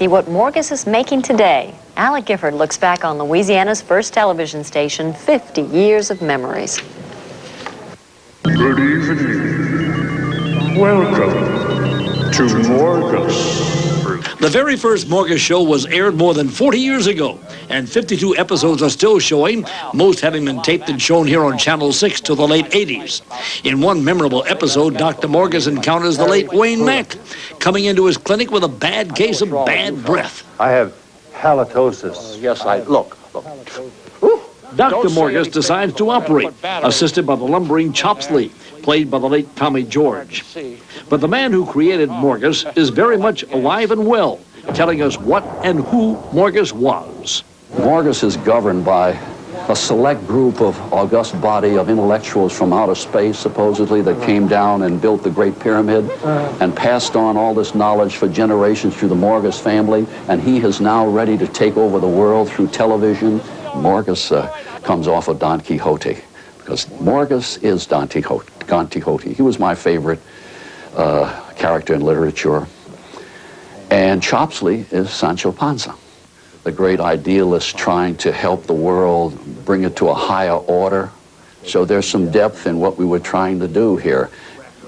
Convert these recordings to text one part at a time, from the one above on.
See what Morgus is making today. Alec Gifford looks back on Louisiana's first television station, 50 years of memories. Good evening. Welcome to Morgus. The very first Morgus show was aired more than 40 years ago, and 52 episodes are still showing, most having been taped and shown here on Channel 6 till the late 80s. In one memorable episode, Dr. Morgus encounters the late Wayne Mack, coming into his clinic with a bad case of bad breath. I have halitosis. Look. Dr. Morgus decides to operate, assisted by the lumbering Chopsley, played by the late Tommy George. But the man who created Morgus is very much alive and well, telling us what and who Morgus was. Morgus is governed by a select group of august body of intellectuals from outer space, supposedly, that came down and built the Great Pyramid and passed on all this knowledge for generations through the Morgus family, and he is now ready to take over the world through television. Morgus comes off of Don Quixote, because Morgus is Don Quixote. He was my favorite character in literature. And Chopsley is Sancho Panza, the great idealist trying to help the world, bring it to a higher order. So there's some depth in what we were trying to do here.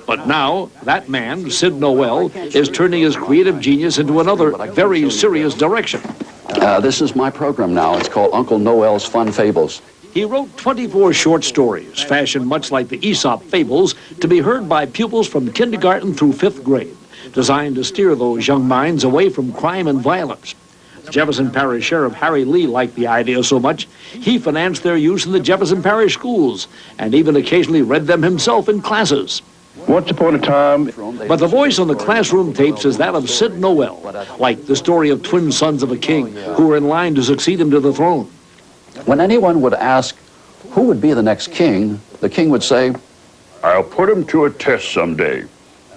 But now, that man, Sid Noel, is turning his creative genius into another very serious direction. This is my program now. It's called Uncle Noel's Fun Fables. He wrote 24 short stories, fashioned much like the Aesop fables, to be heard by pupils from kindergarten through 5th grade, designed to steer those young minds away from crime and violence. Jefferson Parish Sheriff Harry Lee liked the idea so much, he financed their use in the Jefferson Parish schools, and even occasionally read them himself in classes. Once upon a time. But the voice on the classroom tapes is that of Sid Noel, like the story of twin sons of a king who were in line to succeed him to the throne. When anyone would ask who would be the next king, the king would say, I'll put him to a test someday,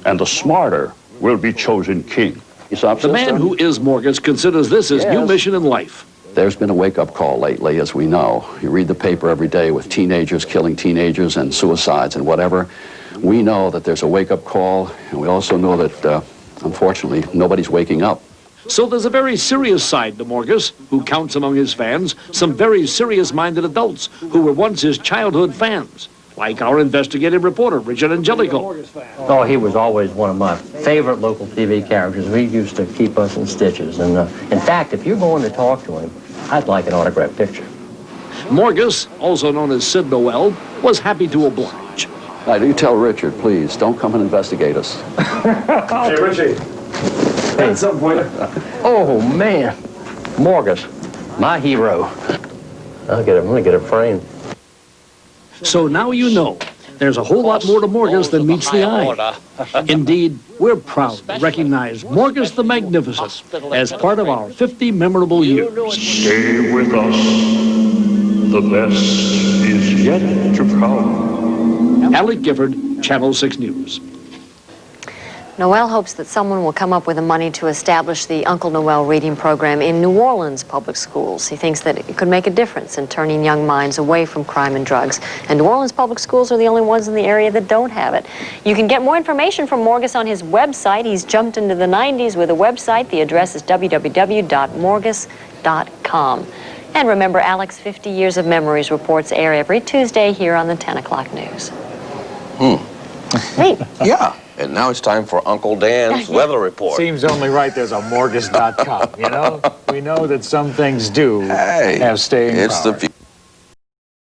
and the smarter will be chosen king. The man who is Morgus considers this his new mission in life. There's been a wake-up call lately, as we know. You read the paper every day with teenagers killing teenagers and suicides and whatever. We know that there's a wake-up call, and we also know that, unfortunately, nobody's waking up. So there's a very serious side to Morgus, who counts among his fans some very serious-minded adults who were once his childhood fans, like our investigative reporter, Richard Angelico. Oh, he was always one of my favorite local TV characters. He used to keep us in stitches. And in fact, if you're going to talk to him, I'd like an autographed picture. Morgus, also known as Sid Noel, was happy to oblige. Now, do tell Richard, please, don't come and investigate us. Hey, Richie. That's something for you. Oh, man. Morgus, my hero. I'm gonna get it framed. So now you know, there's a whole lot more to Morgus than meets the eye. Indeed, we're proud to recognize Morgus the Magnificent as part of our 50 memorable years. Stay with us. The best is yet to come. Alec Gifford, Channel 6 News. Noel hopes that someone will come up with the money to establish the Uncle Noel reading program in New Orleans public schools. He thinks that it could make a difference in turning young minds away from crime and drugs. And New Orleans public schools are the only ones in the area that don't have it. You can get more information from Morgus on his website. He's jumped into the 90s with a website. The address is www.morgus.com. And remember, Alec's 50 Years of Memories reports air every Tuesday here on the 10 o'clock news. Neat. Yeah. And now it's time for Uncle Dan's weather report. Seems only right there's a Morgus.com, you know? We know that some things do have staying power. It's the